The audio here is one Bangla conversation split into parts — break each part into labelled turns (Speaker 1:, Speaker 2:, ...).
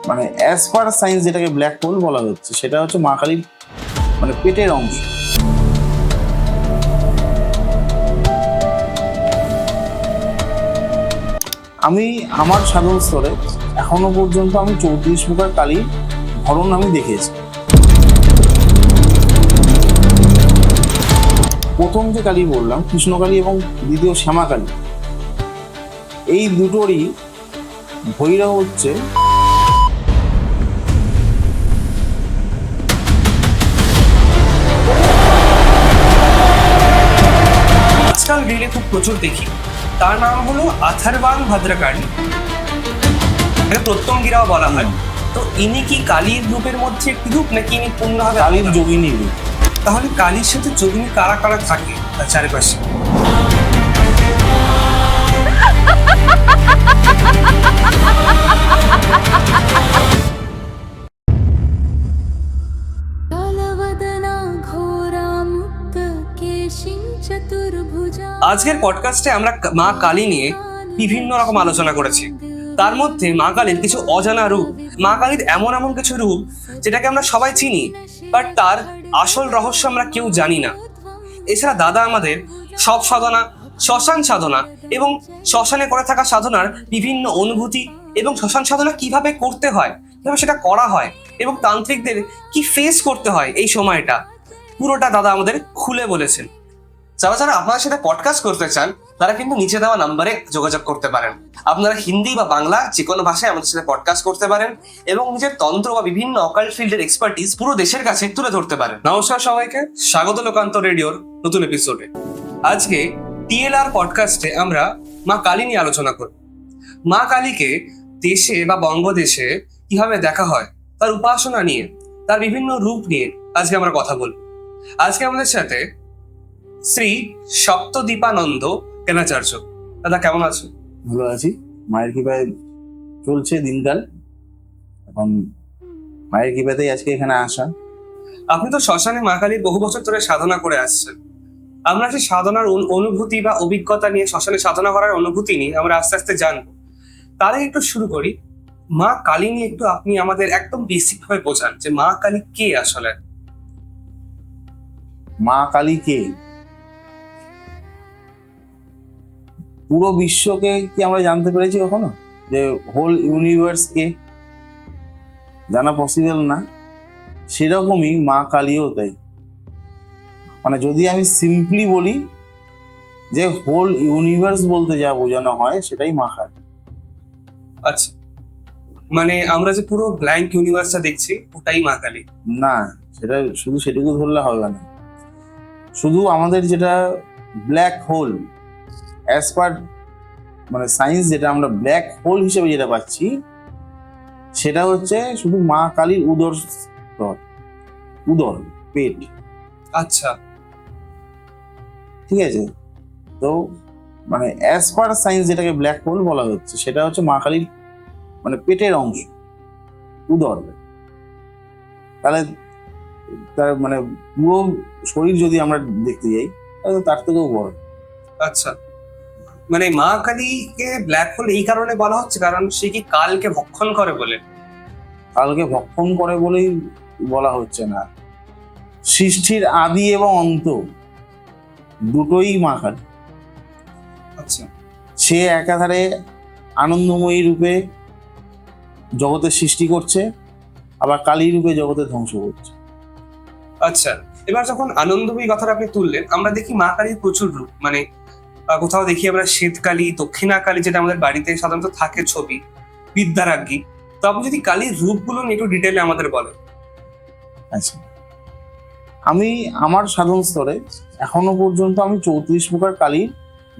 Speaker 1: মানে অ্যাজ পার সায়েন্স যেটাকে ব্ল্যাক হোল বলা হচ্ছে সেটা হচ্ছে মা কালীর মানে পেটের অংশ। আমি আমার সাধন স্তরে এখনো পর্যন্ত আমি 34 প্রকার কালীর ধরন আমি দেখেছি। প্রথম যে কালী বললাম কৃষ্ণকালী এবং দ্বিতীয় শ্যামাকালী, এই দুটোরই ভৈরব হচ্ছে
Speaker 2: আজকাল রিলে খুব প্রচুর দেখি, তার নাম হলো আথারবান ভদ্রকালী, প্রত্যঙ্গিরাও বলা হয়। তো ইনি কি কালীর রূপের মধ্যে একটি রূপ নাকি ইনি পূর্ণভাবে
Speaker 1: কালীর যোগিনী রূপ?
Speaker 2: তাহলে কালীর সাথে যোগিনী কারা কারা থাকে তার চারিপাশে? আজকের পডকাস্টে আমরা মা কালী নিয়ে বিভিন্ন রকম আলোচনা করেছি। তার মধ্যে মা কালীর কিছু অজানা রূপ, মা কালীর এমন এমন কিছু রূপ যেটাকে আমরা সবাই চিনি, বাট তার আসল রহস্য আমরা কেউ জানি না। এছাড়া দাদা আমাদের সব সাধনা, শ্মশান সাধনা এবং শ্মশানে করে থাকা সাধনার বিভিন্ন অনুভূতি এবং শ্মশান সাধনা কিভাবে করতে হয়, কিভাবে সেটা করা হয় এবং তান্ত্রিকদের কি ফেস করতে হয় এই সময়টা, পুরোটা দাদা আমাদের খুলে বলেছেন। যারা যারা আপনার সাথে পডকাস্ট করতে চান তারা কিন্তু নিচে দেওয়া নাম্বারে যোগাযোগ করতে পারেন। আপনারা হিন্দি বা বাংলা যে কোনো ভাষায় আমাদের সাথে পডকাস্ট করতে পারেন এবং নিজের তন্ত্র বা বিভিন্ন অকাল্ট ফিল্ডের এক্সপার্টিস পুরো দেশের কাছে তুলে ধরতে পারেন। নমস্কার সবাইকে, স্বাগত লোকান্ত রেডিওর নতুন এপিসোডে। আজকে টিএলআর পডকাস্টে আমরা মা কালী নিয়ে আলোচনা করব। মা কালীকে দেশে বা বঙ্গদেশে কিভাবে দেখা হয় তার উপাসনা নিয়ে, তার বিভিন্ন রূপ নিয়ে আজকে আমরা কথা বলব। আজকে আমাদের সাথে শ্রী সপ্তদীপানন্দ কেনাচার্য। দাদা কেমন আছো?
Speaker 1: ভালো আছি, মায়ের কৃপায় চলছে দিনকাল। এখন মায়ের কৃপাতেই আজকে এখানে আসা।
Speaker 2: আপনি তো শ্মশানে মা কালীর বহু বছর ধরে সাধনা করে আসছেন। আমরা সেই সাধনার অনুভূতি বা অভিজ্ঞতা নিয়ে, শ্মশানে সাধনা করার অনুভূতি নিয়ে আমরা আস্তে আস্তে জানবো। তার আগে একটু শুরু করি, মা কালী নিয়ে একটু আপনি আমাদের একদম বেসিক ভাবে বোঝান যে মা কালী কে আসলে।
Speaker 1: মা কালী কে? পুরো বিশ্বকে কি আমরা জানতে পেরেছি কখনো যে হোল ইউনিভার্স কে? জানা পসিবল না। সেরকমই মা কালীও তাই। মানে যদি আমি সিম্পলি বলি যে হোল ইউনিভার্স বলতে যা বোঝানো হয় সেটাই মা কালী।
Speaker 2: আচ্ছা, মানে আমরা যে পুরো ব্ল্যাঙ্ক ইউনিভার্সটা দেখছি ওটাই মা কালী?
Speaker 1: না, সেটা শুধু সেটুকু ধরলে হবে না। শুধু আমাদের যেটা ব্ল্যাক হোল, অ্যাজ পার মানে সায়েন্স যেটা আমরা ব্ল্যাক হোল হিসেবে যেটা পাচ্ছি সেটা হচ্ছে শুধু মা কালীর উদর স্তর, উদর পেট।
Speaker 2: আচ্ছা,
Speaker 1: ঠিক আছে। তো মানে অ্যাজ পার সায়েন্স যেটাকে ব্ল্যাক হোল বলা হচ্ছে সেটা হচ্ছে মা কালীর মানে পেটের অংশ, উদর। তাহলে তার মানে পুরো শরীর যদি আমরা দেখতে যাই তাহলে তার থেকেও বড়।
Speaker 2: আচ্ছা, মানে মা কালীকে ব্ল্যাক হোল এই কারণে বলা হচ্ছে কারণ সে কি কালকে ভক্ষণ করে বলে?
Speaker 1: কালকে ভক্ষণ করে বলেই বলা হচ্ছে না, সৃষ্টির আদি এবং অন্ত দুটোই মা কালী।
Speaker 2: আচ্ছা,
Speaker 1: সে একাধারে আনন্দময়ী রূপে জগতের সৃষ্টি করছে, আবার কালী রূপে জগতের ধ্বংস করছে।
Speaker 2: আচ্ছা, এবার যখন আনন্দময়ী কথাটা আপনি তুললেন, আমরা দেখি মা কালীর প্রচুর রূপ। মানে কোথাও দেখি আমরা শ্বেতকালী, দক্ষিণা কালী, যেটা আমাদের বাড়িতে সাধারণত থাকে ছবি, বিদ্যারাজ্ঞী। তো আপনি যদি কালীর রূপগুলো নিয়ে একটু ডিটেলে আমাদের বলেন।
Speaker 1: আচ্ছা, আমি আমার সাধন স্তরে এখনো পর্যন্ত আমি 34 প্রকার কালীর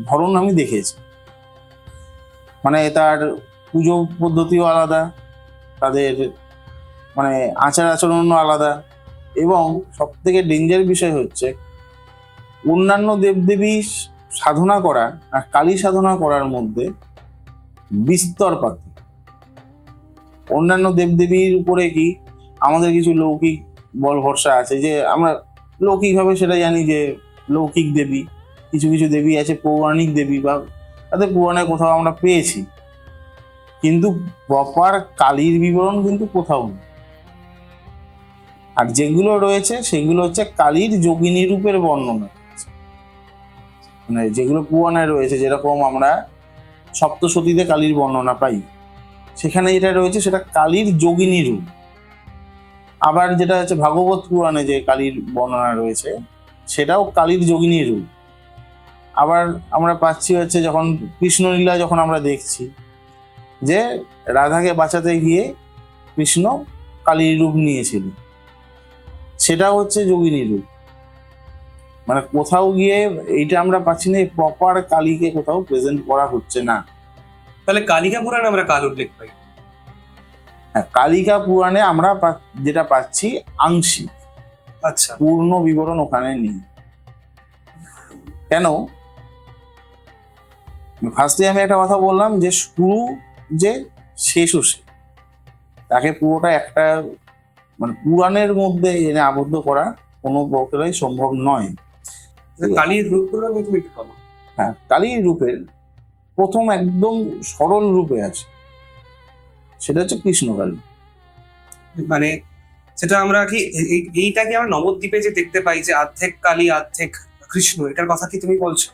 Speaker 1: ধরন আমি দেখেছি। মানে তার পুজো পদ্ধতিও আলাদা, তাদের মানে আচার আচরণও আলাদা, এবং সব থেকে ডেঞ্জার বিষয় হচ্ছে অন্যান্য দেবদেবী সাধনা করা আর কালী সাধনা করার মধ্যে বিস্তর পার্থক্য। অন্যান্য দেবদেবীর উপরে কি আমাদের কিছু লৌকিক বল ভরসা আছে, যে আমরা লৌকিকভাবে সেটা জানি যে লৌকিক দেবী, কিছু কিছু দেবী আছে পৌরাণিক দেবী বা তাদের পুরাণে কোথাও আমরা পেয়েছি, কিন্তু প্রপার কালীর বিবরণ কিন্তু কোথাও নেই। আর যেগুলো রয়েছে সেগুলো হচ্ছে কালীর যোগিনী রূপের বর্ণনা, মানে যেগুলো পুরাণে রয়েছে, যেরকম আমরা সপ্তসতীতে কালীর বর্ণনা পাই, সেখানে যেটা রয়েছে সেটা কালীর যোগিনী রূপ। আবার যেটা হচ্ছে ভাগবত পুরাণে যে কালীর বর্ণনা রয়েছে সেটাও কালীর যোগিনী রূপ। আবার আমরা পাচ্ছি হচ্ছে যখন কৃষ্ণলীলা যখন আমরা দেখছি যে রাধাকে বাঁচাতে গিয়ে কৃষ্ণ কালীর রূপ নিয়েছিল, সেটা হচ্ছে যোগিনী রূপ। মানে কোথাও গিয়ে এইটা আমরা পাচ্ছি না, প্রপার কালীকে কোথাও প্রেজেন্ট করা হচ্ছে না।
Speaker 2: তাহলে কালিকা পুরাণে আমরা কাল উল্লেখ পাই।
Speaker 1: হ্যাঁ, কালিকা পুরাণে আমরা যেটা পাচ্ছি আংশিক,
Speaker 2: আচ্ছা,
Speaker 1: পূর্ণ বিবরণ ওখানে নেই। কেন? ফার্স্টে আমি একটা কথা বললাম যে শুরু যে শেষও সে, তাকে পুরোটা একটা মানে পুরাণের মধ্যে এনে আবদ্ধ করা কোনো প্রকারেই সম্ভব নয়।
Speaker 2: কালীর রূপগুলো আমি তুমি একটু বলো।
Speaker 1: হ্যাঁ, কালীর রূপের প্রথম একদম সরল রূপে আছে, সেটা হচ্ছে কৃষ্ণকালী।
Speaker 2: মানে সেটা আমরা কি এইটা কি আমরা নবদ্বীপে যে দেখতে পাই যে অর্ধেক কালী অর্ধেক কৃষ্ণ, এটার কথা কি তুমি বলছো?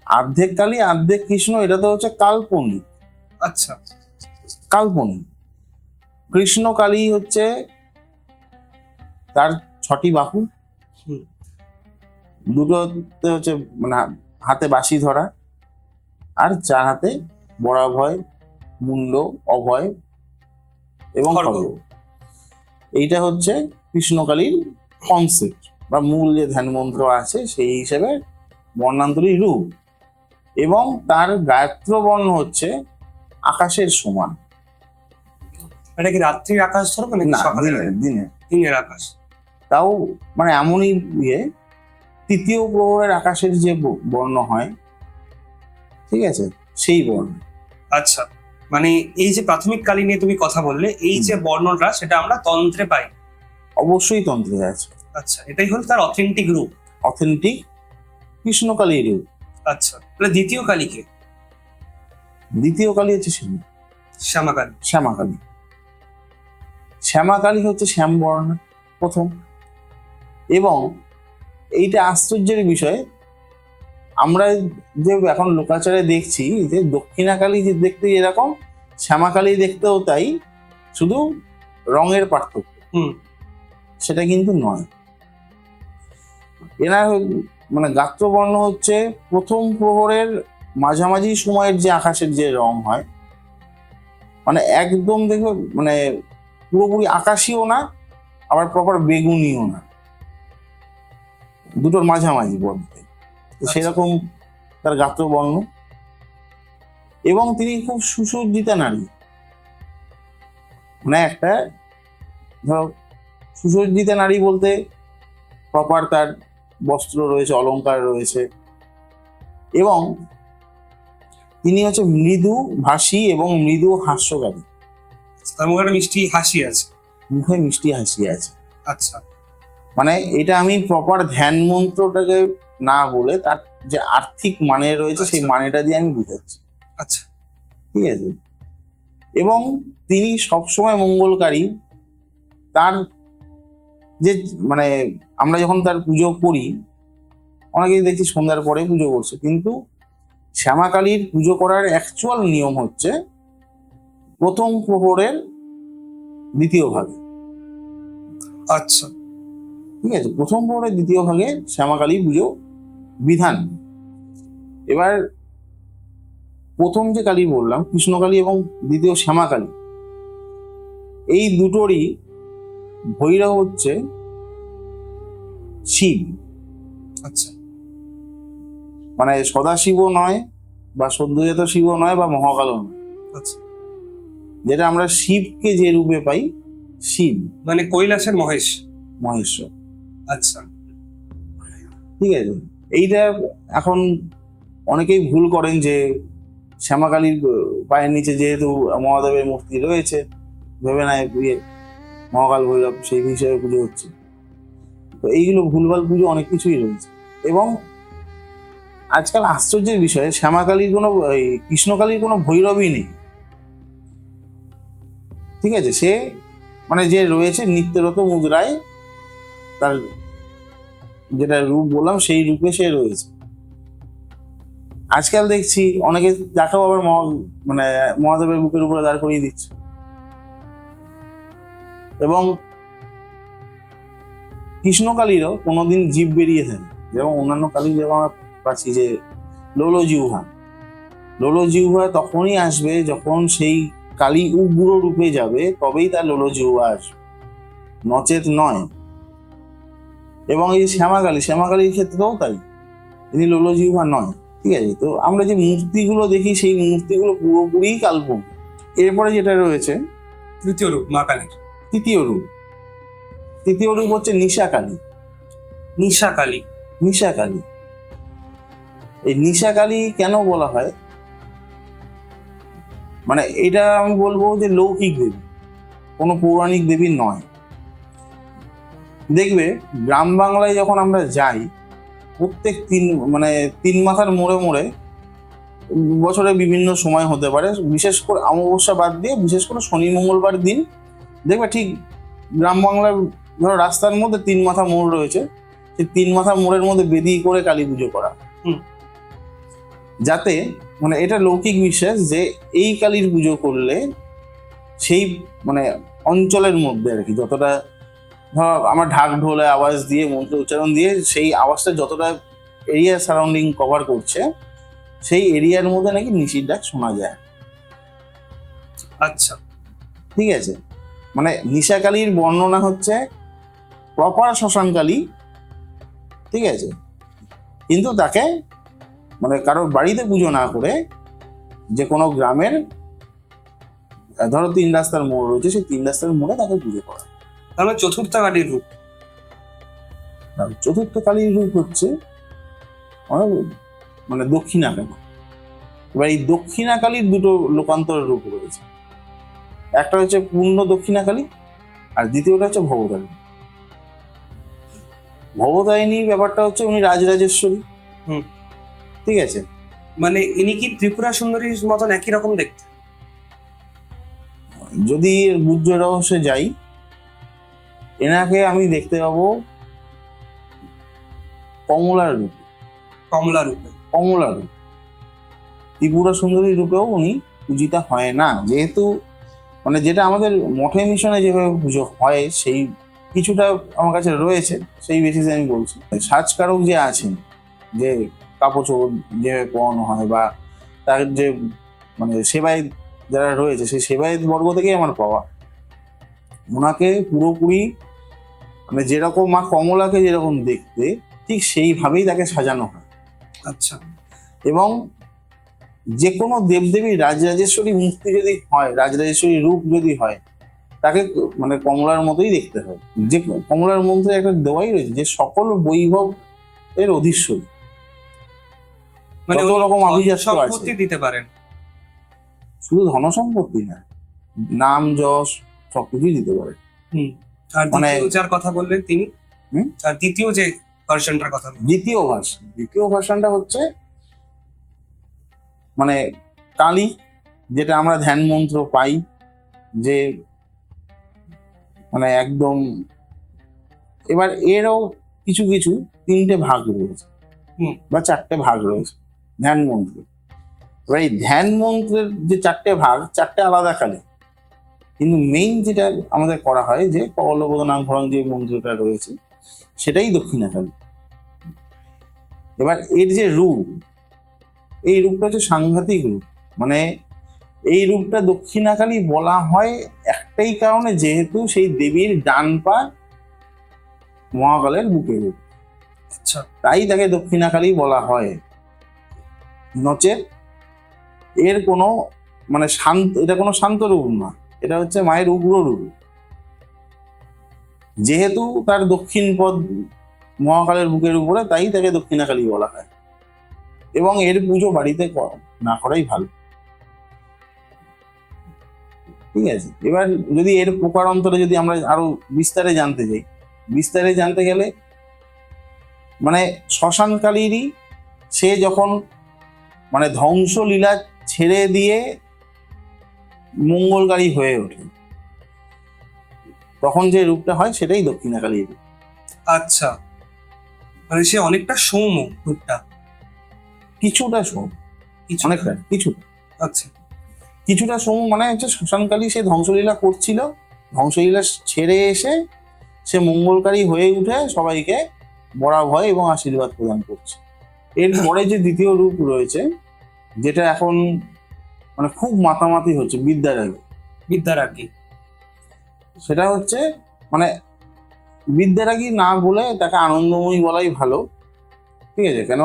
Speaker 1: অর্ধেক কালী অর্ধেক কৃষ্ণ এটা তো হচ্ছে কাল্পনিক।
Speaker 2: আচ্ছা,
Speaker 1: কাল্পনিক। কৃষ্ণ কালী হচ্ছে তার 6টি বাহু,
Speaker 2: হুম।
Speaker 1: দুটোতে হচ্ছে মানে হাতে বাঁশি ধরা, আর 4 হাতে বরাভয়, মুন্ড, অভয় এবং
Speaker 2: খড়গ।
Speaker 1: খড়গ। এইটা হচ্ছে কৃষ্ণকালীর কনসেপ্ট বা মূল যে ধ্যান মন্ত্র আছে সেই হিসেবে বর্ণান্তরী রূপ। এবং তার গায়ত্র বর্ণ হচ্ছে আকাশের সমান।
Speaker 2: এটা কি রাত্রির আকাশ ধরবো নাকি
Speaker 1: না,
Speaker 2: সকালের?
Speaker 1: দিনে
Speaker 2: দিনের আকাশ।
Speaker 1: তাও মানে এমনই ইয়ে, তৃতীয় প্রহরের আকাশের যে বর্ণ হয়, ঠিক আছে, সেই বর্ণ।
Speaker 2: আচ্ছা, মানে এই যে প্রাথমিক কালী নিয়ে তুমি কথা বললে, এই যে বর্ণটা সেটা আমরা তন্ত্রে পাই।
Speaker 1: অবশ্যই তন্ত্রে আছে।
Speaker 2: আচ্ছা, এটাই হলো তার অথেন্টিক রূপ।
Speaker 1: অথেন্টিক কৃষ্ণকালীর রূপ।
Speaker 2: আচ্ছা, তাহলে দ্বিতীয় কালীকে?
Speaker 1: দ্বিতীয় কালী হচ্ছে
Speaker 2: শ্যামাকালী।
Speaker 1: শ্যামাকালী। শ্যামাকালী হচ্ছে শ্যামবর্ণ প্রথম। এবং এইটা আশ্চর্যের বিষয়, আমরা যে এখন লোকাচারে দেখছি যে দক্ষিণাকালী যে দেখতে এরকম, শ্যামাকালী দেখতেও তাই, শুধু রঙের পার্থক্য। সেটা কিন্তু নয়। এনার মানে গাত্রবর্ণ হচ্ছে প্রথম প্রহরের মাঝামাঝি সময়ের যে আকাশের যে রং হয়, মানে একদম দেখো মানে পুরোপুরি আকাশিও না, আবার প্রপার বেগুনিও না, দুটোর মাঝামাঝি বলতে সেরকম তার গাত্রবর্ণ। এবং তিনি খুব সুসজ্জিতা নারী, মানে একটা ধরো সুসজ্জিতা নারী বলতে প্রপার তার বস্ত্র রয়েছে, অলংকার রয়েছে, এবং তিনি হচ্ছে মৃদু ভাষী এবং মৃদু হাস্যকারী।
Speaker 2: তার মুখে একটা মিষ্টি হাসি আছে।
Speaker 1: মুখে মিষ্টি হাসি আছে।
Speaker 2: আচ্ছা,
Speaker 1: মানে এটা আমি প্রপার ধ্যান মন্ত্রটাকে না বলে তার যে আর্থিক মানে রয়েছে সেই মানেটা দিয়ে আমি বুঝাচ্ছি।
Speaker 2: আচ্ছা,
Speaker 1: ঠিক আছে। এবং তিনি সবসময় মঙ্গলকারী। তার যে মানে আমরা যখন তার পুজো করি, অনেকেই দেখছি সন্ধ্যার পরে পুজো করছে, কিন্তু শ্যামাকালীর পুজো করার অ্যাকচুয়াল নিয়ম হচ্ছে প্রথম প্রহরের দ্বিতীয় ভাগে।
Speaker 2: আচ্ছা,
Speaker 1: ঠিক আছে, প্রথম প্রহরের দ্বিতীয় ভাগে শ্যামাকালী পুজো বিধান। এবার প্রথম যে কালী বললাম কৃষ্ণকালী এবং দ্বিতীয় শ্যামাকালী, এই দুটোরই ভৈরব হচ্ছে শিব।
Speaker 2: আচ্ছা,
Speaker 1: মানে সদাশিবও নয় বা সদ্যজাত শিবও নয় বা মহাকালও নয়।
Speaker 2: আচ্ছা,
Speaker 1: যেটা আমরা শিবকে যে রূপে পাই, শিব
Speaker 2: মানে কৈলাসের মহেশ,
Speaker 1: মহেশ্বর।
Speaker 2: আচ্ছা,
Speaker 1: ঠিক আছে। এইটা এখন অনেকেই ভুল করেন যে শ্যামাকালীর পায়ের নিচে যেহেতু মহাদেবের মূর্তি রয়েছে, ভেবে নেয় মহাকাল ভৈরব সেই হিসেবে পুজো হচ্ছে। তো এইগুলো ভুলভাল পুজো অনেক কিছুই রয়েছে। এবং আজকাল আশ্চর্যের বিষয়, শ্যামাকালীর কোনো কৃষ্ণকালীর কোনো ভৈরবই নেই। ঠিক আছে, সে মানে যে রয়েছে নিত্যরত মুদ্রায় তার যেটা রূপ বললাম সেই রূপে সে রয়েছে। আজকাল দেখছি অনেকে তাকেও আবার মানে মহাদেবের বুকের উপরে দাঁড় করিয়ে দিচ্ছে। এবং কৃষ্ণকালীরও কোনোদিন জীব বেরিয়ে থাকে, যেমন অন্যান্য কালী যেমন আমরা পাচ্ছি যে লোলজিহ্বা তখনই আসবে যখন সেই কালী উগ্র রূপে যাবে, তবেই তার লোলজিহ্বা আসবে, নচেত নয়। এবং এই শ্যামাকালীর ক্ষেত্রেও তাই, তিনি লোলজিহ্বা নয়। ঠিক আছে, তো আমরা যে মূর্তিগুলো দেখি সেই মূর্তিগুলো পুরোপুরি কাল্পনিক। এরপরে যেটা রয়েছে
Speaker 2: তৃতীয় রূপ মা কালীর,
Speaker 1: তৃতীয় রূপ হচ্ছে নিশাকালী। এই নিশাকালী কেন বলা হয়, মানে এটা আমি বলবো যে লৌকিক দেবী, কোনো পৌরাণিক দেবী নয়। দেখবে গ্রাম বাংলায় যখন আমরা যাই, প্রত্যেক তিন মাথার মোড়ে মোড়ে বছরে বিভিন্ন সময় হতে পারে, বিশেষ করে অমাবস্যা বাদ দিয়ে বিশেষ করে শনি মঙ্গলবার দিন দেখবে ঠিক গ্রাম বাংলার ধরো রাস্তার মধ্যে 3 মাথা মোড় রয়েছে, সেই 3 মাথা মোড়ের মধ্যে বেদি করে কালী পুজো করা। যাতে মানে এটা লৌকিক বিশ্বাস যে এই কালীর পুজো করলে সেই মানে অঞ্চলের মধ্যে আর কি, যতটা ধর আমার ঢাক ঢোলে আওয়াজ দিয়ে মন্ত্র উচ্চারণ দিয়ে সেই আওয়াজটা যতটা এরিয়া সারাউন্ডিং কভার করছে, সেই এরিয়ার মধ্যে নাকি নিশির ডাক শোনা যায়।
Speaker 2: আচ্ছা,
Speaker 1: ঠিক আছে, মানে নিশাকালীর বর্ণনা হচ্ছে প্রপার শ্মশানকালী। ঠিক আছে, কিন্তু তাকে মানে কারোর বাড়িতে পুজো না করে যে কোনো গ্রামের ধরো 3 রাস্তার মোড় রয়েছে, সেই 3 রাস্তার মোড়ে তাকে পুজো করা।
Speaker 2: তাহলে চতুর্থ কালীর রূপ,
Speaker 1: চতুর্থ কালীর রূপ হচ্ছে মানে দক্ষিণাকালী। এবার এই দক্ষিণাকালীর দুটো লোকান্তর রূপ রয়েছে, একটা হচ্ছে পূর্ণ দক্ষিণাকালী আর দ্বিতীয়টা হচ্ছে ভবতারিণী। ভবতারিণী ব্যাপারটা হচ্ছে উনি রাজরাজেশ্বরী। ঠিক আছে,
Speaker 2: মানে ইনি কি ত্রিপুরা সুন্দরীর মতন একই রকম দেখতে?
Speaker 1: যদি গুহ্য রহস্যে যাই, এনাকে আমি দেখতে পাবো কমলা রূপ। ত্রিপুরা সুন্দরী রূপেও উনি পূজিতা হয় না, যেহেতু মানে যেটা আমাদের মঠে মিশনে যেভাবে পুজো হয় সেই কিছুটা আমার কাছে রয়েছে, সেই বেসিসে আমি বলছি। সাজকারক যে আছেন, যে কাপড় চোপড় যেভাবে পরানো হয় বা তার যে মানে সেবায়ত যারা রয়েছে, সেই সেবায়ত বর্গ থেকেই আমার পাওয়া। ওনাকে পুরোপুরি মানে যেরকম মা কমলাকে যেরকম দেখতে, ঠিক সেইভাবেই তাকে সাজানো হয়।
Speaker 2: আচ্ছা,
Speaker 1: এবং যে কোনো দেবদেবী রাজরাজেশ্বরী মূর্তি যদি হয়, রাজরাজেশ্বরী রূপ যদি হয়, তাকে মানে কমলার মতোই দেখতে হয়। যে কমলার মধ্যে একটা দেওয়াই রয়েছে যে সকল বৈভব এর অধীশ্বরী,
Speaker 2: মানে
Speaker 1: কত রকম আভিজাত্য আছে।
Speaker 2: সম্পত্তি দিতে পারেন,
Speaker 1: শুধু ধন সম্পত্তি না, নাম যশ সবকিছুই দিতে পারে।
Speaker 2: আর
Speaker 1: মানে
Speaker 2: যার কথা বললেন তিনি, আর দ্বিতীয় যে ভার্সনটার কথা,
Speaker 1: দ্বিতীয় ভার্সনটা হচ্ছে মানে কালী, যেটা আমরা ধ্যান মন্ত্র পাই, যে মানে একদম। এবার এরও কিছু 3টে ভাগ রয়েছে বা 4টে ভাগ রয়েছে ধ্যান মন্ত্রে। এবার এই ধ্যান মন্ত্রের যে 4টে ভাগ, 4টে আলাদা কালী, কিন্তু মেইন যেটা আমাদের করা হয় যে কলবোধনাং ঘরং যে মন্ত্রটা রয়েছে, সেটাই দক্ষিণাকালী। এবার এর যে রূপ, এই রূপটা হচ্ছে সাংঘাতিক রূপ। মানে এই রূপটা দক্ষিণাকালী বলা হয় একটাই কারণে, যেহেতু সেই দেবীর ডান পা মহাকালের বুকে রূপ।
Speaker 2: আচ্ছা,
Speaker 1: তাই তাকে দক্ষিণাকালী বলা হয়। নচেত এর কোনো মানে এটা কোনো শান্ত রূপ না, এটা হচ্ছে মায়ের উগ্র রূপ। যেহেতু তার দক্ষিণ পদ মহাকালের বুকের উপরে, তাই তাকে দক্ষিণাকালী বলা হয়। এবং এর পুজো বাড়িতে না করাই ভালো। ঠিক আছে, এবার যদি এর প্রকারান্তরে যদি আমরা আরো বিস্তারে জানতে গেলে মানে শ্মশানকালীরই সে যখন মানে ধ্বংসলীলা ছেড়ে দিয়ে মঙ্গলকারী হয়ে ওঠে, তখন যে রূপটা হয় সেটাই দক্ষিণাকালীর রূপ।
Speaker 2: আচ্ছা, মানে সে অনেকটা সৌম্য রূপটা।
Speaker 1: কিছুটা সম,
Speaker 2: কিছু
Speaker 1: অনেকটা
Speaker 2: আচ্ছা
Speaker 1: কিছুটা সম, মানে হচ্ছে শ্মশানকালী সে ধ্বংসলীলা করছিল, ধ্বংসলীলা ছেড়ে এসে সে মঙ্গলকারী হয়ে উঠে সবাইকে বরাভয় এবং আশীর্বাদ প্রদান করছে। এরপরে যে দ্বিতীয় রূপ রয়েছে, যেটা এখন মানে খুব মাতামাতি হচ্ছে, বিদ্যারাগী।
Speaker 2: বিদ্যারাগী।
Speaker 1: সেটা হচ্ছে মানে বিদ্যারাগী না বলে তাকে আনন্দময়ী বলাই ভালো, ঠিক আছে? কেন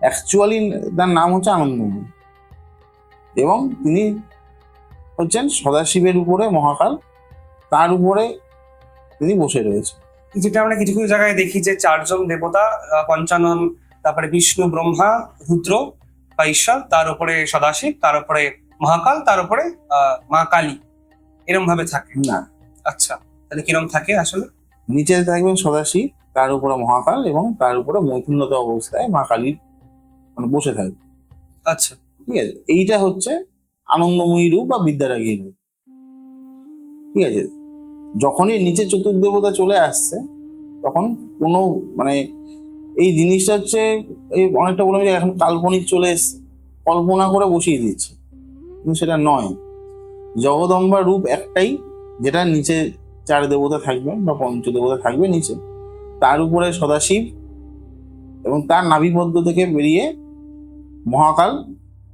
Speaker 1: অ্যাকচুয়ালি তার নাম হচ্ছে আনন্দময়ী, এবং তিনি হচ্ছেন সদাশিবের উপরে মহাকাল, তার উপরে তিনি বসে রয়েছে।
Speaker 2: যেটা আমরা কিছু কিছু জায়গায় দেখি যে 4জন দেবতা, পঞ্চানন, তারপরে বিষ্ণু, ব্রহ্মা, রুদ্র বা ঈশ্বর, তার উপরে সদাশিব, তার উপরে মহাকাল, তার উপরে মা কালী, এরকম ভাবে থাকে।
Speaker 1: না,
Speaker 2: আচ্ছা, তাহলে কিরকম থাকে আসলে?
Speaker 1: নিচে থাকবেন সদাশিব, তার উপরে মহাকাল, এবং তার উপরে মৈথুনত অবস্থায় মা কালীর মানে বসে থাকবে।
Speaker 2: আচ্ছা,
Speaker 1: ঠিক আছে, এইটা হচ্ছে আনন্দময়ী রূপ বা বিদ্যারাগী রূপ। ঠিক আছে, যখনই নিচে চতুর্দেবতা চলে আসছে তখন কোনো মানে এই জিনিসটা হচ্ছে এই অনেকটা বললাম যে এখন কাল্পনিক চলে এসছে, কল্পনা করে বসিয়ে দিচ্ছে, কিন্তু সেটা নয়। জগদম্বা রূপ একটাই, যেটা নিচে 4 দেবতা থাকবে বা পঞ্চদেবতা থাকবে নিচে, তার উপরে সদাশিব, এবং তার নাভিপদ্ম থেকে বেরিয়ে মহাকাল,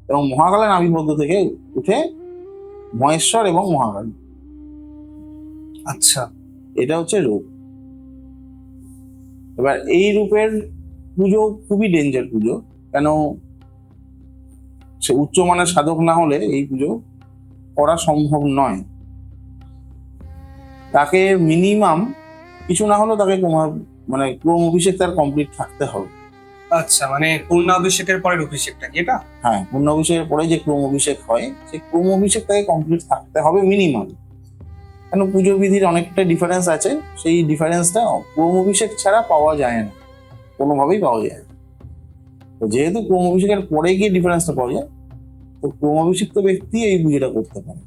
Speaker 1: এবং মহাকালের নাভিপদ্ম থেকে উঠে মহেশ্বর এবং মহাকাল।
Speaker 2: আচ্ছা,
Speaker 1: এটা হচ্ছে রূপ। এবার এই রূপের পুজো খুবই ডেঞ্জার পুজো, কেন সে উচ্চমানের সাধক না হলে এই পুজো করা সম্ভব নয়। তাকে মিনিমাম কিছু না হলেও তাকে মানে ক্রম অভিষেক তার কমপ্লিট থাকতে হবে।
Speaker 2: আচ্ছা, মানে পূর্ণাভিষেকের পরের অভিষেকটা কি এটা?
Speaker 1: হ্যাঁ, পূর্ণ অভিষেকের পরে যে ক্রম অভিষেক হয়, সেই ক্রম অভিষেক তাকে কমপ্লিট থাকতে হবে মিনিমাম। কেন পুজো বিধির অনেকটা ডিফারেন্স আছে, সেই ডিফারেন্সটা ক্রম অভিষেক ছাড়া পাওয়া যায় না, কোনোভাবেই পাওয়া যায় না। তো যেহেতু ক্রম অভিষেকের পরে গিয়ে ডিফারেন্সটা পাওয়া যায়, তো ক্রম অভিষিক্ত ব্যক্তি এই পুজোটা করতে পারে।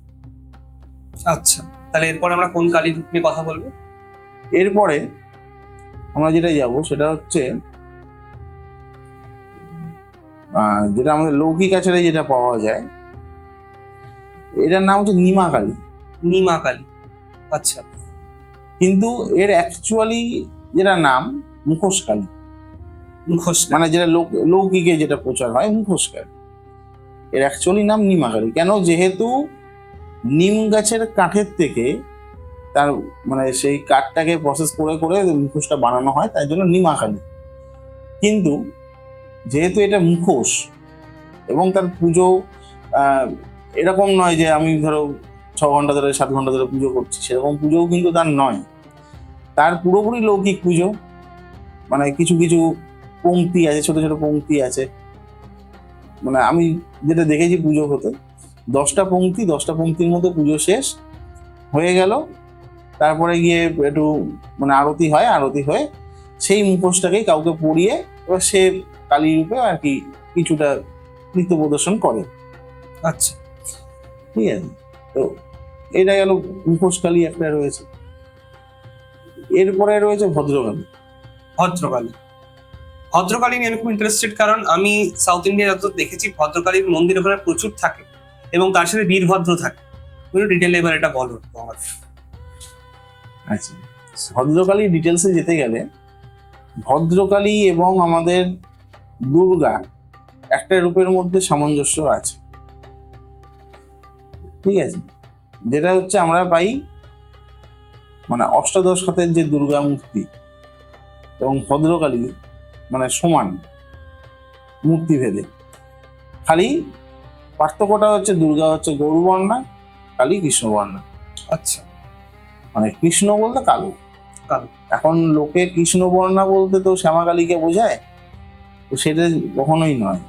Speaker 2: আচ্ছা, তাহলে এরপরে আমরা কোন কালী রূপ নিয়ে কথা বলবো?
Speaker 1: এরপরে আমরা যেটা যাব সেটা হচ্ছে যেটা আমাদের লৌকিক আচারে যেটা পাওয়া যায়, এটার নাম হচ্ছে নিমা কালী।
Speaker 2: নিমা কালী। আচ্ছা,
Speaker 1: কিন্তু এর অ্যাকচুয়ালি যেটা নাম মুখোশ কালী,
Speaker 2: মুখোশ
Speaker 1: মানে যেটা লৌকিকে যেটা প্রচার হয় মুখোশ কালী, এর অ্যাকচুয়ালি নাম নিমা কালী। কেন? যেহেতু নিম গাছের কাঠের থেকে তার মানে সেই কাঠটাকে প্রসেস করে করে মুখোশটা বানানো হয়, তাই জন্য নিমা কালী। কিন্তু যেহেতু এটা মুখোশ এবং তার পুজো এরকম নয় যে আমি ধরো 6 ঘন্টা ধরে 7 ঘন্টা ধরে পুজো করছি, সেরকম পুজোও কিন্তু তার নয়। তার পুরোপুরি লৌকিক পুজো, মানে কিছু কিছু পংক্তি আছে, ছোট ছোট পংক্তি আছে। মানে আমি যেটা দেখেছি পুজো হতে, 10টা পংক্তি, 10টা পংক্তির মধ্যে পুজো শেষ হয়ে গেল। তারপরে গিয়ে একটু মানে আরতি হয়, আরতি হয়ে সেই মুখোশটাকেই কাউকে পরিয়ে এবার সে কালী রূপে আর কি কিছুটা নৃত্য প্রদর্শন করে।
Speaker 2: আচ্ছা,
Speaker 1: ঠিক আছে, তো এটা গেল মুখোশ কালী একটা রয়েছে। এরপরে রয়েছে ভদ্রকালী।
Speaker 2: ভদ্রকালী। ভদ্রকালী নিয়ে আমি খুব ইন্টারেস্টেড, কারণ আমি সাউথ ইন্ডিয়া যত দেখেছি ভদ্রকালীর মন্দির ওখানে প্রচুর থাকে এবং তার সাথে বীরভদ্র থাকে। পুরো ডিটেলে এবার এটা বলো আমার।
Speaker 1: আচ্ছা, ভদ্রকালী ডিটেলসে যেতে গেলে ভদ্রকালী এবং আমাদের দুর্গা একটা রূপের মধ্যে সামঞ্জস্য আছে। ঠিক আছে, যেটা হচ্ছে আমরা পাই মানে অষ্টাদশ হাতের যে দুর্গা মূর্তি এবং ভদ্রকালী মানে সমান মূর্তি ভেদে, খালি পার্থক্যটা হচ্ছে দুর্গা হচ্ছে গরুবর্ণা, কালী কৃষ্ণবর্ণা।
Speaker 2: আচ্ছা,
Speaker 1: মানে কৃষ্ণ বলতে কালো।
Speaker 2: কালো।
Speaker 1: এখন লোকে কৃষ্ণবর্ণা বলতে তো শ্যামাকালীকে বোঝায়, তো সেটা কখনোই নয়।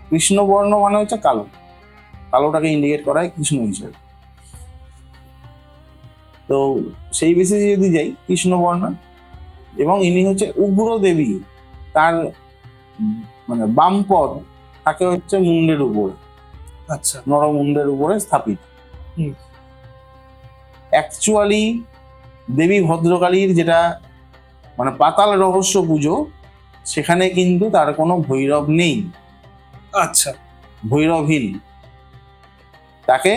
Speaker 1: কৃষ্ণবর্ণ মানে হচ্ছে কালো, কালোটাকে ইন্ডিকেট করা হয় কৃষ্ণ হিসেবে। তো সেই বেসিসে যদি যাই কৃষ্ণবর্ণা, এবং ইনি হচ্ছে উগ্র দেবী, তার মানে বাম পদ থাকে হচ্ছে মুন্ডের উপরে।
Speaker 2: আচ্ছা,
Speaker 1: নরমুন্ডের উপরে স্থাপিত। অ্যাকচুয়ালি দেবী ভদ্রকালীর যেটা মানে পাতাল রহস্য পুজো, সেখানে কিন্তু তার কোনো ভৈরব নেই,
Speaker 2: আচ্ছা।
Speaker 1: ভৈরবহীন। তাকে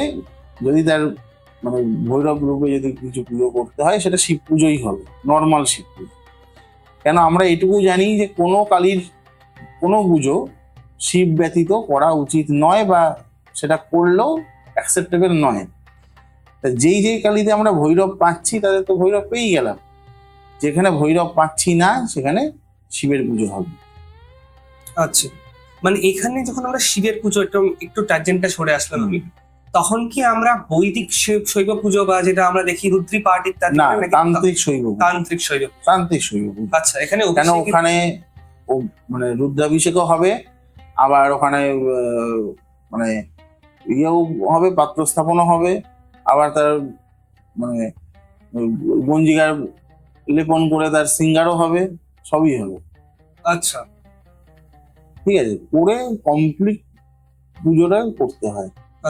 Speaker 1: যদি তার মানে ভৈরব রূপে যদি কিছু পুজো করতে হয়, সেটা শিব পুজোই হবে, নর্মাল শিব পুজো। কেন আমরা এটুকু জানি যে কোনো কালীর কোনো পুজো শিব ব্যতীত করা উচিত নয়, বা সেটা করলেও অ্যাকসেপ্টেবল নয়। তা যেই যেই কালীতে আমরা ভৈরব পাচ্ছি তাদের তো ভৈরব পেয়েই গেলাম, যেখানে ভৈরব পাচ্ছি না সেখানে শিবের পুজো হবে।
Speaker 2: আচ্ছা, মানে এখানে যখন আমরা শিবের পুজো একটু একটু ট্যানজেন্টটা সরে আসলাম আমি, তখন কি আমরা বৈদিক শৈব পুজো বা যেটা আমরা দেখি রুদ্রি পাঠ ইত্যাদি,
Speaker 1: না,
Speaker 2: নাকি
Speaker 1: তান্ত্রিক শৈব পুজো।
Speaker 2: তান্ত্রিক শৈব?
Speaker 1: তান্ত্রিক শৈব পুজো।
Speaker 2: আচ্ছা, এখানে
Speaker 1: কেন
Speaker 2: অভিষেক-
Speaker 1: ওখানে মানে রুদ্রাভিষেকও হবে, আবার ওখানে মানে ইয়েও হবে, পাত্র স্থাপনও হবে, আবার তার মানে গঞ্জিকার লেপন করে তার সিঙ্গারও হবে, সবই হবে।
Speaker 2: আচ্ছা
Speaker 1: ঠিক আছে, করে কমপ্লিট পুজোটা করতে হয়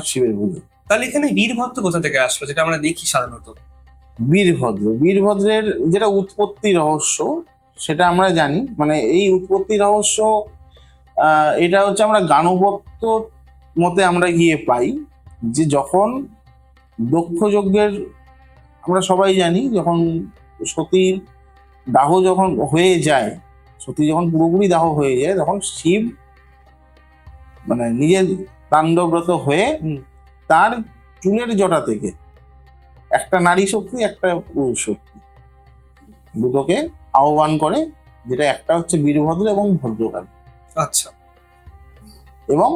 Speaker 1: শিবের পুজো।
Speaker 2: তাহলে এখানে বীরভদ্র কোথা থেকে আসলো, যেটা আমরা দেখি সাধারণত?
Speaker 1: বীরভদ্রের যেটা উৎপত্তি রহস্য সেটা আমরা জানি। মানে এই উৎপত্তি রহস্য এটা হচ্ছে আমরা গানবত্ত মতে আমরা গিয়ে পাই, যে যখন দক্ষ যজ্ঞের, আমরা সবাই জানি যখন সতীর দাহ যখন হয়ে যায়, সতী যখন পুরোপুরি দাহ হয়ে যায়, তখন শিব মানে নিজের তাণ্ডবরত হয়ে তার চুলের জটা থেকে একটা নারী শক্তি, একটা পুরুষ শক্তি, দুটোকে আহ্বান করে, যেটা একটা হচ্ছে বীরভদ্র এবং ভদ্রকালী।
Speaker 2: আচ্ছা,
Speaker 1: এবং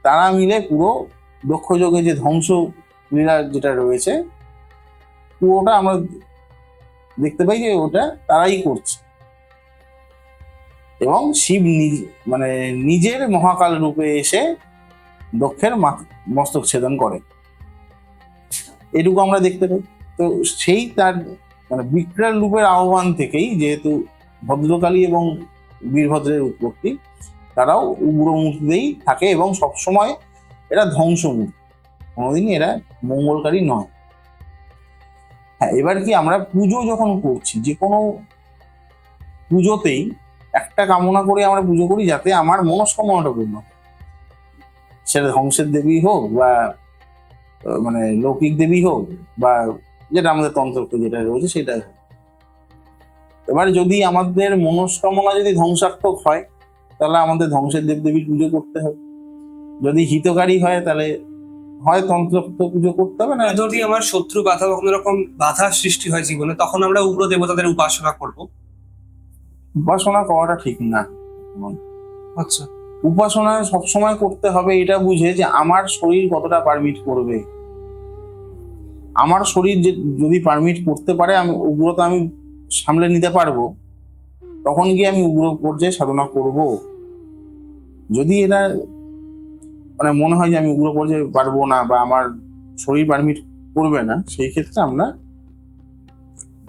Speaker 1: তারা মিলে পুরো দক্ষযজ্ঞে যে ধ্বংস লীলা যেটা রয়েছে, পুরোটা আমরা দেখতে পাই যে ওটা তারাই করছে। এবং শিব মানে নিজের মহাকাল রূপে এসে দক্ষের মস্তক ছেদন করে, এটুকু আমরা দেখতে পাই। তো সেই তার মানে বিকরাল রূপের আহ্বান থেকেই, যেহেতু ভদ্রকালী এবং বীরভদ্রের উৎপত্তি, তারাও উগ্র মূর্তিতেই থাকে এবং সবসময় এরা ধ্বংসমূর্তি, কোনোদিনই এরা মঙ্গলকারী নয়। হ্যাঁ, এবার কি আমরা পুজো যখন করছি, যে কোনো পুজোতেই একটা কামনা করে আমরা পুজো করি, যাতে আমার মনস্কামনাটা পূর্ণ হয়। সেটা ধ্বংসের দেবী হোক, বা মানে লৌকিক দেবী হোক, বা যেটা আমাদের তন্ত্র যেটা রয়েছে সেটাই হোক। এবার যদি আমাদের মনস্কামনা যদি ধ্বংসাত্মক হয়, তাহলে আমাদের ধ্বংসের দেবদেবীর পুজো করতে হবে। যদি হিতকারী হয়, তাহলে হয় তন্ত্রোক্ত পুজো করতে হবে, না
Speaker 2: যদি আমার শত্রু বাধা বা কোনো রকম বাধা সৃষ্টি হয় জীবনে, তখন আমরা উগ্র দেবতাদের উপাসনা করব।
Speaker 1: উপাসনা করাটা ঠিক না।
Speaker 2: আচ্ছা,
Speaker 1: উপাসনা সবসময় করতে হবে এটা বুঝে যে আমার শরীর কতটা পারমিট করবে। আমার শরীর যদি পারমিট করতে পারে, আমি উগ্রতা আমি সামলে নিতে পারবো, তখন গিয়ে আমি উগ্র পর্যায়ে সাধনা করব। যদি এটা মানে মনে হয় যে আমি উগ্র পর্যায়ে পারবো না, বা আমার শরীর পারমিট করবে না, সেই ক্ষেত্রে আমরা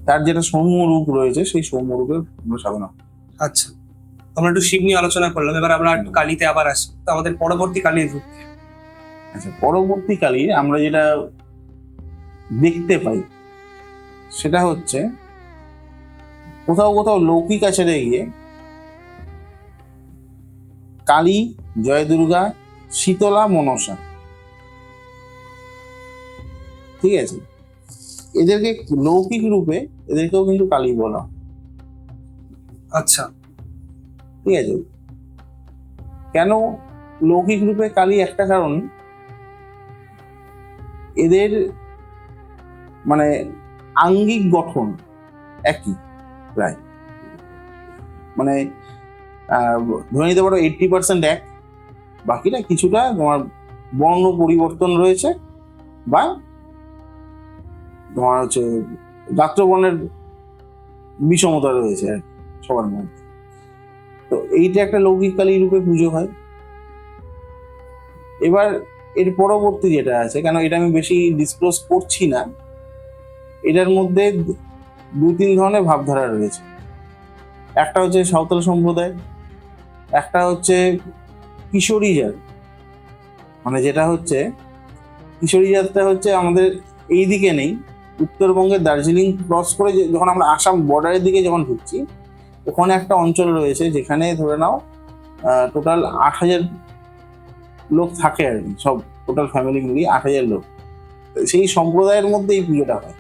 Speaker 1: তার যেটা সৌম্য রূপ রয়েছে, সেই সৌম্য রূপে আমরা সাধনা।
Speaker 2: আচ্ছা, আমরা একটু শিব নিয়ে আলোচনা করলাম, এবার আমরা একটু কালীতে আবার আসি। তো আমাদের পরবর্তী কালীর রূপ।
Speaker 1: আচ্ছা, পরবর্তীকালে আমরা যেটা দেখতে পাই সেটা হচ্ছে কোথাও কোথাও লৌকিক আচারে গিয়ে কালী, জয় দুর্গা, শীতলা, মনসা, ঠিক আছে, এদেরকে লৌকিক রূপে এদেরকেও কিন্তু কালী বলা।
Speaker 2: আচ্ছা,
Speaker 1: ঠিক আছে, কেন লৌকিক রূপে কালী? একটা কারণ, এদের মানে আঙ্গিক গঠন একই প্রায়, মানে ধরে নিতে পারো 80% এক, বাকিটা কিছুটা তোমার বর্ণ পরিবর্তন রয়েছে, বা তোমার হচ্ছে গাত্রবর্ণের বিষমতা রয়েছে আর সবার মধ্যে। তো এইটা একটা লৌকিক কালী রূপে পুজো হয়। এবার এর পরবর্তী যেটা আছে, কেন এটা আমি বেশি ডিসক্লোজ করছি না, এটার মধ্যে 2-3 ধরনের ভাবধারা রয়েছে। একটা হচ্ছে সাঁওতাল সম্প্রদায়, একটা হচ্ছে কিশোরী জাত, মানে যেটা হচ্ছে কিশোরী জাতটা হচ্ছে আমাদের এই দিকে নেই, উত্তরবঙ্গের দার্জিলিং ক্রস করে যখন আমরা আসাম বর্ডারের দিকে যখন ঢুকছি, ওখানে একটা অঞ্চল রয়েছে যেখানে ধরে নাও টোটাল 8,000 লোক থাকে আর কি, সব টোটাল ফ্যামিলি মিলিয়ে 8,000 লোক। সেই সম্প্রদায়ের মধ্যে এই পুজোটা হয়।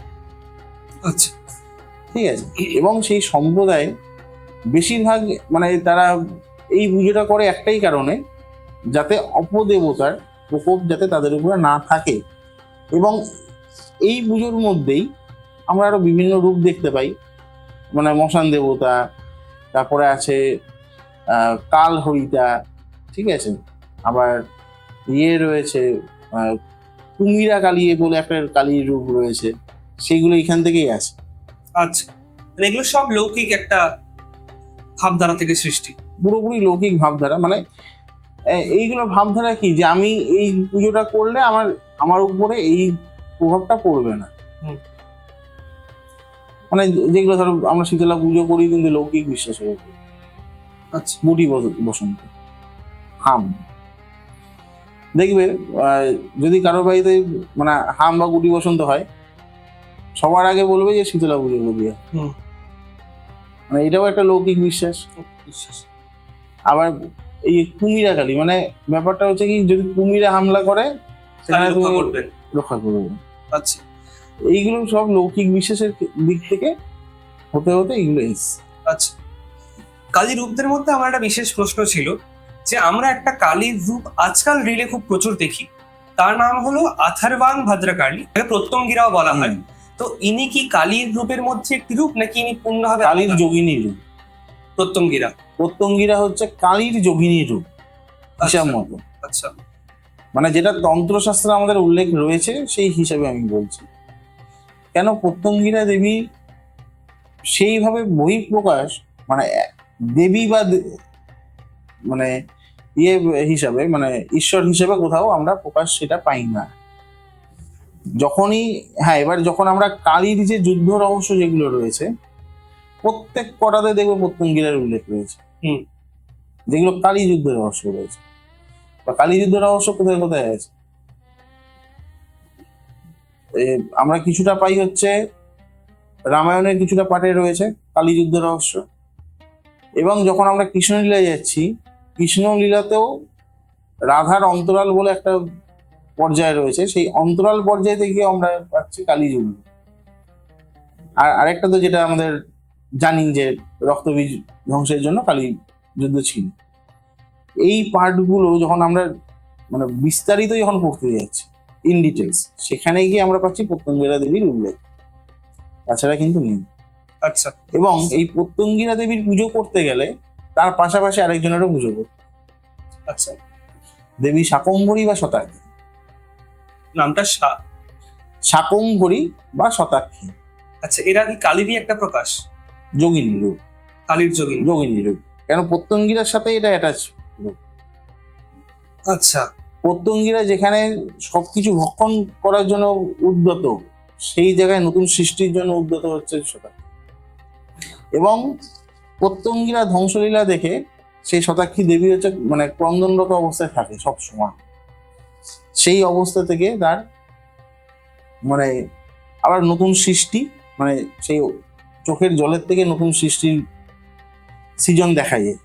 Speaker 2: আচ্ছা,
Speaker 1: ঠিক আছে। এবং সেই সম্প্রদায় বেশিরভাগ মানে তারা এই পুজোটা করে একটাই কারণে, যাতে অপদেবতার প্রকোপ যাতে তাদের উপরে না থাকে। এবং এই পুজোর মধ্যেই আমরা আরো বিভিন্ন রূপ দেখতে পাই, মানে মশান দেবতা, তারপরে আছে কাল হরিতা, ঠিক আছে। আবার রয়েছে কুমিরা কালী বলে একটা কালীর রূপ রয়েছে, সেগুলো এখান থেকেই আসে।
Speaker 2: আচ্ছা, মানে এগুলো সব লৌকিক একটা ভাবধারা থেকে সৃষ্টি।
Speaker 1: পুরোপুরি লৌকিক ভাবধারা। মানে এইগুলো ভাবধারা কি, যে আমি এই পুজোটা করলে আমার উপরে এই প্রভাবটা পড়বে না। মানে যেগুলো ধরো আমরা শীতলা পুজো করি কিন্তু লৌকিক বিশ্বাসের উপর।
Speaker 2: আচ্ছা,
Speaker 1: গুটি বসন্ত, হাম, দেখবে যদি কারোর বাড়িতে মানে হাম বা গুটি বসন্ত হয়, সবার আগে বলবে যে শীতলা পুজো করবি। মানে এটাও একটা লৌকিক বিশ্বাস। আবার এই কুমিরা কালী, মানে ব্যাপারটা হচ্ছে কি, যদি কুমিরা হামলা করে সেখানে তুমি রক্ষা করবে।
Speaker 2: আচ্ছা,
Speaker 1: এইগুলো সব লৌকিক বিশ্বাসের দিক থেকে হতে হতে এগুলো এসছে।
Speaker 2: আচ্ছা, কালী রূপদের মধ্যে আমার একটা বিশেষ প্রশ্ন ছিল, যে আমরা একটা কালীর রূপ আজকাল রিলে খুব প্রচুর দেখি, তার নাম হলো আথারবান ভদ্রকালী, প্রত্যঙ্গিরাও বলা হয়। তো ইনি কি কালীর রূপের মধ্যে একটি রূপ, নাকি ইনি পূর্ণভাবে
Speaker 1: কালীর যোগিনী রূপ? প্রত্যঙ্গিরা হচ্ছে কালীর যোগিনী রূপ হিসাব মতো।
Speaker 2: আচ্ছা,
Speaker 1: মানে যেটা তন্ত্রশাস্ত্রে আমাদের উল্লেখ রয়েছে সেই হিসাবে আমি বলছি। কেন প্রত্যঙ্গিরা দেবী সেইভাবে বহিঃপ্রকাশ, মানে দেবী বা মানে হিসাবে, মানে ঈশ্বর হিসেবে কোথাও আমরা প্রকাশ সেটা পাই না। যখনই এবার যখন আমরা কালীর যে যুদ্ধ রহস্য যেগুলো রয়েছে, প্রত্যেক কটাতে দেখবো প্রত্যঙ্গিরার উল্লেখ রয়েছে, যেগুলো কালী যুদ্ধের রহস্য রয়েছে। বা কালী যুদ্ধের রহস্য কোথায় কোথায় আছে আমরা কিছুটা পাই হচ্ছে রামায়ণের কিছুটা পাঠে রয়েছে কালী যুদ্ধের রহস্য। এবং যখন আমরা কৃষ্ণলীলায় যাচ্ছি, কৃষ্ণলীলাতেও রাধার অন্তরাল বলে একটা পর্যায়ে রয়েছে, সেই অন্তরাল পর্যায় থেকে আমরা পাচ্ছি কালী যুদ্ধ। আর আরেকটা তো যেটা আমাদের জানি যে রক্তবীজ ধ্বংসের জন্য কালী যুদ্ধ ছিল। এই পার্টগুলো যখন আমরা মানে বিস্তারিত যখন পড়তে যাচ্ছি ইন ডিটেলস, সেখানে গিয়ে আমরা পাচ্ছি প্রত্যঙ্গিরা দেবীর উল্লেখ, তাছাড়া কিন্তু নেই।
Speaker 2: আচ্ছা,
Speaker 1: এবং এই প্রত্যঙ্গিরা দেবীর পুজো করতে গেলে তার পাশাপাশি আরেকজনেরও পুজো করতে।
Speaker 2: আচ্ছা,
Speaker 1: দেবী শাকম্ভরী বা শতাক্ষী,
Speaker 2: নামটা
Speaker 1: শাকম্ভরী বা শতাক্ষী।
Speaker 2: আচ্ছা, এরা কি কালীরই একটা প্রকাশ?
Speaker 1: যোগিনী রূপ,
Speaker 2: কালীর যোগিনী,
Speaker 1: যোগিনী রূপ। কেন প্রত্যঙ্গিরার সাথে এটা অ্যাটাচ রূপ।
Speaker 2: আচ্ছা,
Speaker 1: প্রত্যঙ্গিরা যেখানে সবকিছু ভক্ষণ করার জন্য উদ্যত, সেই জায়গায় নতুন সৃষ্টির জন্য উদ্যত হচ্ছে শতাক্ষী। এবং প্রত্যঙ্গিরা ধ্বংসলীলা দেখে সেই শতাক্ষী দেবী হচ্ছে মানে ক্রন্দনরত অবস্থায় থাকে সব সময়। সেই অবস্থা থেকে তার মানে আবার নতুন সৃষ্টি, মানে সেই চোখের জলের থেকে নতুন সৃষ্টির সৃজন দেখা যায়।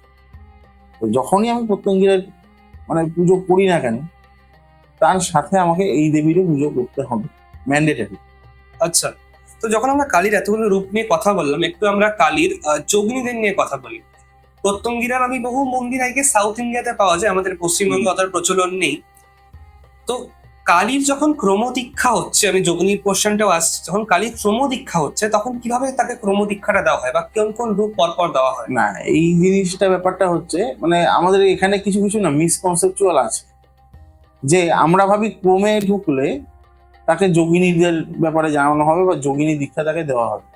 Speaker 1: তো যখনই আমি প্রত্যঙ্গিরার মানে পুজো করি না কেন, তার সাথে আমাকে এই দেবীরও পুজো করতে হবে, ম্যান্ডেটরি।
Speaker 2: আচ্ছা, তো যখন আমরা কালীর এতগুলো রূপ নিয়ে কথা বললাম, একটু আমরা কালীর যোগিনীদের নিয়ে কথা বলি। প্রত্যঙ্গিরার আমি বহু মন্দির আগে সাউথ ইন্ডিয়াতে পাওয়া যায়, আমাদের পশ্চিমবঙ্গে অতটা প্রচলন নেই। তো কালীর যখন ক্রমদীক্ষা হচ্ছে, আমি যোগিনীর পোর্শনটাও আসছে, যখন কালীর ক্রমদীক্ষা হচ্ছে তখন কিভাবে তাকে ক্রমদীক্ষাটা দেওয়া হয়, বা কোন কোন রূপ পরপর দেওয়া হয়?
Speaker 1: না, এই জিনিসটা ব্যাপারটা হচ্ছে মানে আমাদের এখানে কিছু কিছু না মিসকনসেপচুয়াল আছে, যে আমরা ভাবি ক্রমে ঢুকলে তাকে যোগিনীদের ব্যাপারে জানানো হবে বা যোগিনী দীক্ষা তাকে দেওয়া হবে।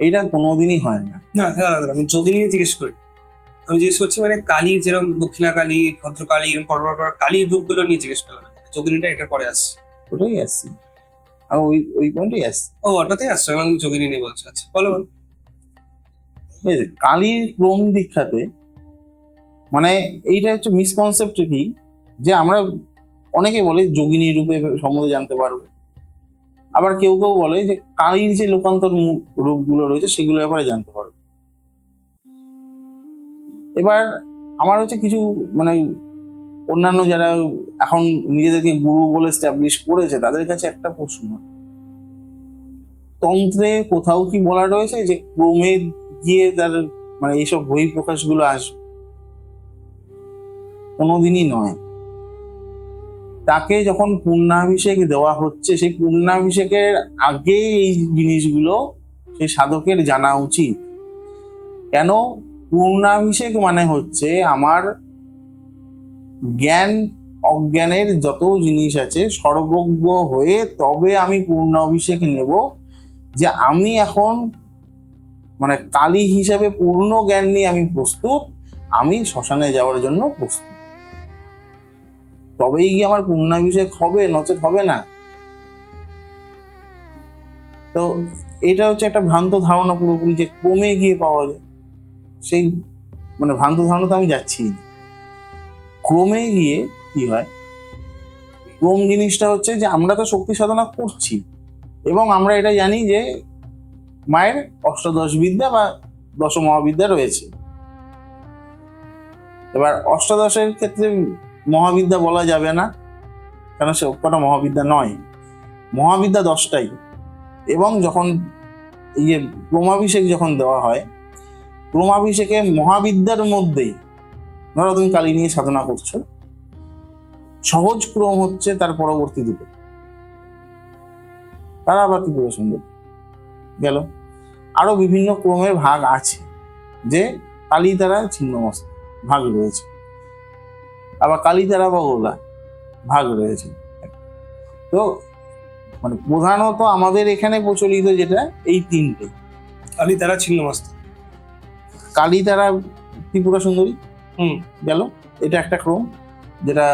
Speaker 1: এইটা কোনোদিনই হয় না।
Speaker 2: না, আমি যোগিনী নিয়ে জিজ্ঞেস করি। আমি জিজ্ঞেস করছি মানে কালীর যেরকম দক্ষিণা কালী, ভদ্রকালী, এরকম পরপর কালীর রূপগুলো নিয়ে জিজ্ঞেস করলাম। যোগিনীটা এটার পরে আসছে।
Speaker 1: ওটাই আসছি, আর ওই পয়েন্টেই আসছি।
Speaker 2: ও, ওটাতেই আসছে, আমি যোগিনী নিয়ে বলছি। আচ্ছা, বলো।
Speaker 1: কালীর ক্রম দীক্ষাতে মানে এইটা হচ্ছে মিসকনসেপ্ট কি, যে আমরা অনেকে বলে যোগিনী রূপে সম্বন্ধে জানতে পারবে, আবার কেউ কেউ বলে যে কালির যে লোকান্তর রূপগুলো রয়েছে সেগুলো ব্যাপারে জানতে পারবে। এবার আমার হচ্ছে কিছু মানে অন্যান্য যারা এখন নিজেদেরকে গুরু বলে স্ট্যাবলিশ করেছে তাদের কাছে একটা প্রশ্ন, তন্ত্রে কোথাও কি বলা রয়েছে যে ক্রমে গিয়ে তার মানে এইসব বহিঃপ্রকাশ গুলো আসবে? কোনোদিনই নয়। তাকে যখন পূর্ণাভিষেক দেওয়া হচ্ছে সেই পূর্ণাভিষেকের আগে এই জিনিসগুলো সেই সাধকের জানা উচিত। কেন? পূর্ণাভিষেক মানে হচ্ছে আমার জ্ঞান অজ্ঞানের যত জিনিস আছে সর্বজ্ঞ হয়ে তবে আমি পূর্ণ অভিষেক নেব, যে আমি এখন মানে কালী হিসাবে পূর্ণ জ্ঞান নিয়ে আমি প্রস্তুত, আমি শ্মশানে যাওয়ার জন্য প্রস্তুত, তবেই গিয়ে আমার পূর্ণাভিষেক হবে, নচেত হবে না। তো এটা হচ্ছে একটা ভ্রান্ত ধারণা পুরোপুরি যে ক্রমে গিয়ে পাওয়া যায়, সেই মানে ভ্রান্ত ধারণা তো আমি যাচ্ছি। ক্রমে গিয়ে কি হয়, ক্রম জিনিসটা হচ্ছে যে আমরা তো শক্তি সাধনা করছি এবং আমরা এটা জানি যে মায়ের অষ্টাদশ বিদ্যা বা দশ মহাবিদ্যা রয়েছে। এবার অষ্টাদশের ক্ষেত্রে মহাবিদ্যা বলা যাবে না, কারণ সে কটা মহাবিদ্যা নয়, মহাবিদ্যা 10টাই। এবং যখন ইয়ে ক্রমাভিষেক যখন দেওয়া হয়, ক্রমাভিষেকে মহাবিদ্যার মধ্যেই ধরো তুমি কালী নিয়ে সাধনা করছো, সহজ ক্রম হচ্ছে তার পরবর্তী দুটো, তারা আবার ত্রিপুরা সুন্দর গেল। আরো বিভিন্ন ক্রমের ভাগ আছে, যে কালী তারা ছিন্নমস্ত ভাগ রয়েছে, আবার কালী তারা বা ওলা ভাগ রয়েছে। তো মানে প্রধানত আমাদের এখানে প্রচলিত যেটা এই তিনটে,
Speaker 2: কালী তারা ছিন্নমস্ত,
Speaker 1: কালী তারা ত্রিপুরা সুন্দরী
Speaker 2: গেল,
Speaker 1: এটা একটা ক্রম যেটা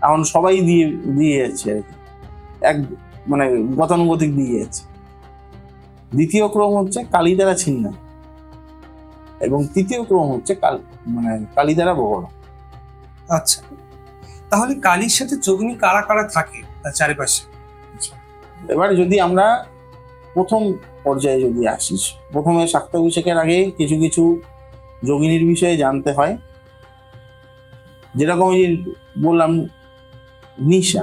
Speaker 1: এখন সবাই দিয়ে দিয়ে যাচ্ছে আর কি, এক মানে গতানুগতিক দিয়ে যাচ্ছে। দ্বিতীয় ক্রম হচ্ছে কালী দ্বারা ছিন্ন, এবং তৃতীয় ক্রম হচ্ছে মানে কালী দ্বারা বহর।
Speaker 2: আচ্ছা, তাহলে কালীর সাথে যোগিনী কারা কারা থাকে তার চারিপাশে?
Speaker 1: এবার যদি আমরা প্রথম পর্যায়ে যদি আসিস, প্রথমে শাক্তাভিষেকের আগে কিছু কিছু যোগিনীর বিষয়ে জানতে হয়। যেরকম এই বললাম নিশা,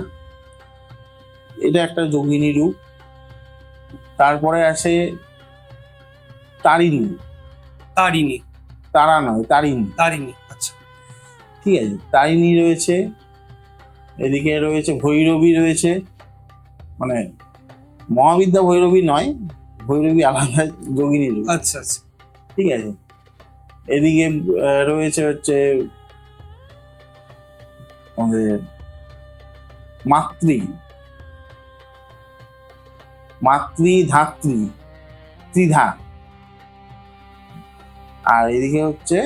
Speaker 1: এটা একটা যোগিনী রূপ। তারপরে আসে তারিণী,
Speaker 2: তারিণী,
Speaker 1: তারা নয় তারিণী,
Speaker 2: তারিণী, আচ্ছা
Speaker 1: ঠিক আছে, তারিণী রয়েছে। এদিকে রয়েছে ভৈরবী রয়েছে, মানে মহাবিদ্যা ভৈরবী নয়, ভৈরবী আলাদা যোগিনী রূপ,
Speaker 2: আচ্ছা আচ্ছা,
Speaker 1: ঠিক আছে। এদিকে রয়েছে হচ্ছে আমাদের মাতৃ, ধাত্রী, ত্রিধা। আর এদিকে হচ্ছে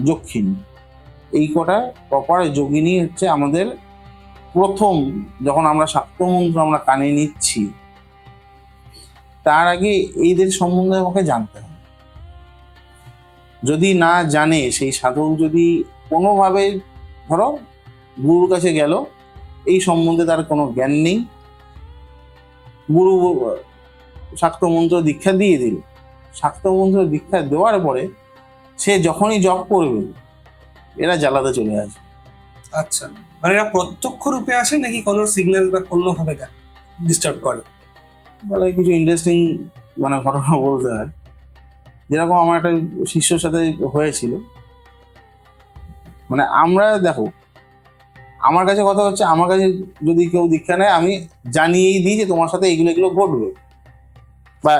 Speaker 1: যক্ষিণী। এই কটা প্রপার যোগিনী হচ্ছে আমাদের প্রথম, যখন আমরা শাক্তমন্ত্র আমরা কানে নিচ্ছি তার আগে এইদের সম্বন্ধে আমাকে জানতে হবে। যদি না জানে সেই সাধক, যদি কোনোভাবে ধরো গুরুর কাছে গেল, এই সম্বন্ধে তার কোনো জ্ঞান নেই, গুরু শাক্তমন্ত্র দীক্ষা দিয়ে দিল, শাক্তমন্ত্র দীক্ষা দেওয়ার পরে সে যখনই জপ করবে এরা জ্বালাতে চলে আসে।
Speaker 2: আচ্ছা, মানে এরা প্রত্যক্ষ রূপে আসে নাকি কোনো সিগন্যাল বা কোনোভাবে ডিস্টার্ব করে?
Speaker 1: বলে কিছু ইন্টারেস্টিং মানে ঘটনা বলতে হয়। যেরকম আমার একটা শিষ্যর সাথে হয়েছিল, মানে আমরা দেখো, আমার কাছে কথা হচ্ছে, আমার কাছে যদি কেউ দীক্ষা নেয় আমি জানিয়েই দিই যে তোমার সাথে এগুলো এগুলো ঘটবে, বা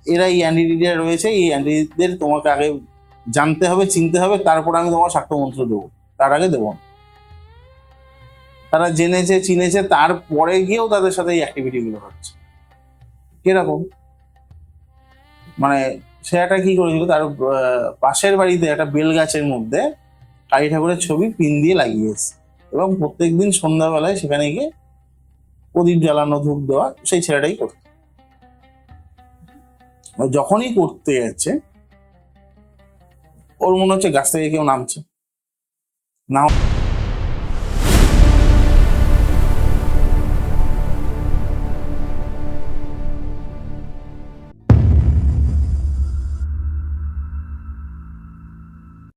Speaker 1: এরা এই অ্যান্টিটিটা রয়েছে, এই অ্যান্টিটিদের তোমাকে আগে জানতে হবে, চিনতে হবে, তারপর আমি তোমার শাক্তমন্ত্র দেবো, তার আগে দেবো না। তারা জেনেছে চিনেছে, তারপরে গিয়েও তাদের সাথে এই অ্যাক্টিভিটিগুলো হচ্ছে। কিরকম মানে সে একটা কি করেছিল, তার পাশের বাড়িতে একটা বেল গাছের মধ্যে কালী ঠাকুরের ছবি পিন দিয়ে লাগিয়েছে, এবং প্রত্যেকদিন সন্ধ্যাবেলায় সেখানে গিয়ে প্রদীপ জ্বালানো, ধূপ দেওয়া সেই ছেলেটাই করত। যখনই করতে যাচ্ছে ওর মনে হচ্ছে গাছ থেকে কেউ নামছে, না